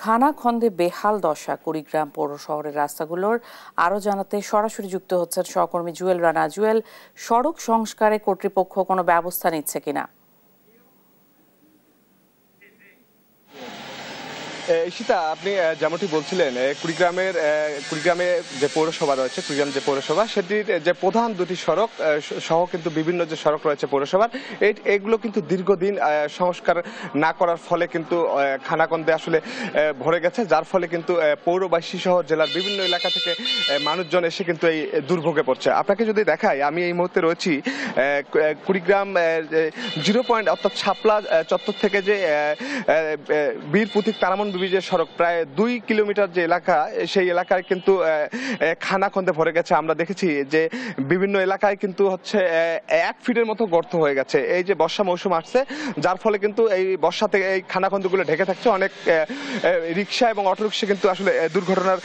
খানাখন্দে বেহাল দশা কুড়িগ্রাম পৌর শহরের রাস্তাগুলোর আরও জানাতে সরাসরি যুক্ত হচ্ছেন সহকর্মী জুয়েল রানা। জুয়েল, সড়ক সংস্কারে কর্তৃপক্ষ কোনো ব্যবস্থা নিচ্ছে কিনা? ঈশিতা, আপনি যেমনটি বলছিলেন, কুড়িগ্রামে যে পৌরসভা রয়েছে, কুড়িগ্রাম যে পৌরসভা, সেটির যে প্রধান দুটি সড়ক সহ কিন্তু বিভিন্ন যে সড়ক রয়েছে পৌরসভার, এগুলো কিন্তু দীর্ঘদিন সংস্কার না করার ফলে কিন্তু খানাখন্দে আসলে ভরে গেছে, যার ফলে কিন্তু পৌরবাসী সহ জেলার বিভিন্ন এলাকা থেকে মানুষজন এসে কিন্তু এই দুর্ভোগে পড়ছে। আপনাকে যদি দেখাই, আমি এই মুহূর্তে রয়েছি কুড়িগ্রাম 0 পয়েন্ট অর্থাৎ শাপলা চত্বর থেকে যে বীর প্রতীক তারামন ব্রিজের সড়ক প্রায় 2 কিলোমিটার যে এলাকা, সেই এলাকায় কিন্তু খানাখন্দে ভরে গেছে। আমরা দেখেছি যে বিভিন্ন এলাকায় কিন্তু হচ্ছে 1 ফিটের মতো গর্ত হয়ে গেছে। এই যে বর্ষা মৌসুম আসছে, যার ফলে কিন্তু এই বর্ষাতে এই খানাখন্দগুলো ঢেকে থাকছে। অনেক রিক্সা এবং অটোরিক্সা কিন্তু আসলে দুর্ঘটনার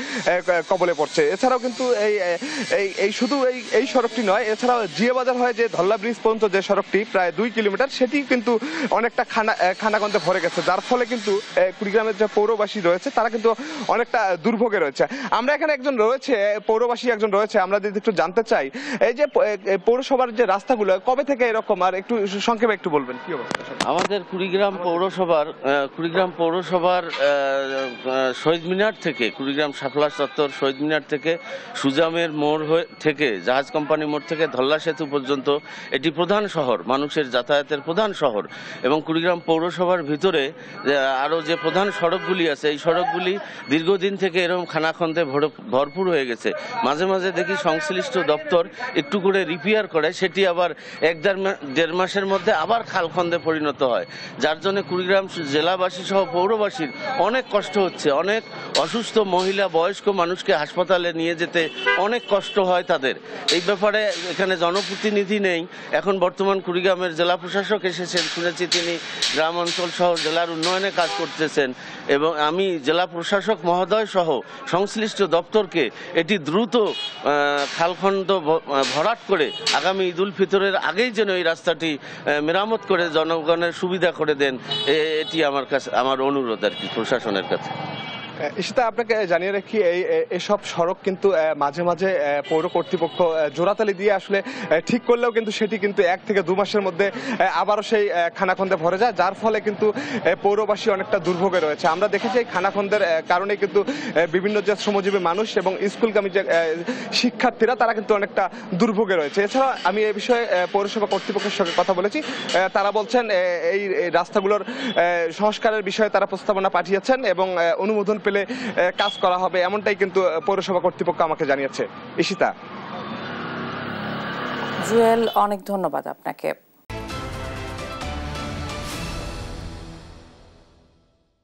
কবলে পড়ছে। এছাড়াও কিন্তু এই শুধু এই সড়কটি নয়, এছাড়াও জিয়া বাজার হয়ে যে ধল্লা ব্রিজ পর্যন্ত যে সড়কটি প্রায় 2 কিলোমিটার, সেটি কিন্তু অনেকটা খানাখন্দে ভরে গেছে, যার ফলে কিন্তু কুড়িগ্রামের যে পৌরবাসী রয়েছে তারা কিন্তু অনেকটা দুর্ভোগে রয়েছে। আমরা এখানে পৌরবাসী একজন রয়েছে, আমরা যদি একটু জানতে চাই, এই যে পৌরসভার যে রাস্তাগুলো কবে থেকে এরকম, আর একটু সংক্ষেপে একটু বলবেন কি অবস্থা? আমাদের কুড়িগ্রাম পৌরসভার শহীদ মিনার থেকে, কুড়িগ্রাম শাপলা চত্বর শহীদ মিনার থেকে সুজামের মোড় থেকে জাহাজ কোম্পানি মোড় থেকে ধল্লা সেতু পর্যন্ত এটি প্রধান শহর, মানুষের যাতায়াতের প্রধান শহর। এবং কুড়িগ্রাম পৌরসভার ভিতরে আরও যে প্রধান সড়কগুলি আছে, এই সড়কগুলি দীর্ঘদিন থেকে এরকম খানাখন্দে ভরপুর হয়ে গেছে। মাঝে মাঝে দেখি সংশ্লিষ্ট দপ্তর একটু করে রিপেয়ার করে, সেটি আবার 1-1.5 মাসের মধ্যে আবার খালখন্দে পরিণত হয়, যার জন্য কুড়িগ্রাম জেলাবাসী সহ পৌরবাসীর অনেক কষ্ট হচ্ছে। অনেক অসুস্থ মহিলা, বয়স্ক মানুষকে হাসপাতালে নিয়ে যেতে অনেক কষ্ট হয় তাদের। এই ব্যাপারে এখানে জনপ্রতিনিধি নেই। এখন বর্তমান কুড়িগ্রামের জেলা প্রশাসক এসেছেন, শুনেছি তিনি গ্রাম অঞ্চল সহ জেলার উন্নয়নে কাজ করতেছেন, এবং আমি জেলা প্রশাসক মহোদয় সহ সংশ্লিষ্ট দপ্তরকে এটি দ্রুত খালখন্দ ভরাট করে আগামী ঈদ উল ফিতরের আগেই যেন এই রাস্তাটি মেরামত করে জনগণের সুবিধা করে দেন, এটি আমার অনুরোধ আর কি প্রশাসনের কাছে। সেটা আপনাকে জানিয়ে রাখি, এসব সড়ক কিন্তু মাঝে মাঝে পৌর কর্তৃপক্ষ জোড়াতালি দিয়ে আসলে ঠিক করলেও কিন্তু সেটি কিন্তু 1 থেকে 2 মাসের মধ্যে আবারও সেই খানাখন্দে ভরে যায়, যার ফলে কিন্তু পৌরবাসী অনেকটা দুর্ভোগে রয়েছে। আমরা দেখেছি এই খানাখন্দের কারণে কিন্তু বিভিন্ন যে শ্রমজীবী মানুষ এবং স্কুলগামী যে শিক্ষার্থীরা, তারা কিন্তু অনেকটা দুর্ভোগে রয়েছে। এছাড়া আমি এই বিষয়ে পৌরসভা কর্তৃপক্ষের সঙ্গে কথা বলেছি, তারা বলছেন এই রাস্তাগুলোর সংস্কারের বিষয়ে তারা প্রস্তাবনা পাঠিয়েছেন এবং অনুমোদন পেলে কাজ করা হবে, এমনটাই কিন্তু পৌরসভা কর্তৃপক্ষ আমাকে জানিয়েছে। ঈশিতা। জুয়েল, অনেক ধন্যবাদ আপনাকে।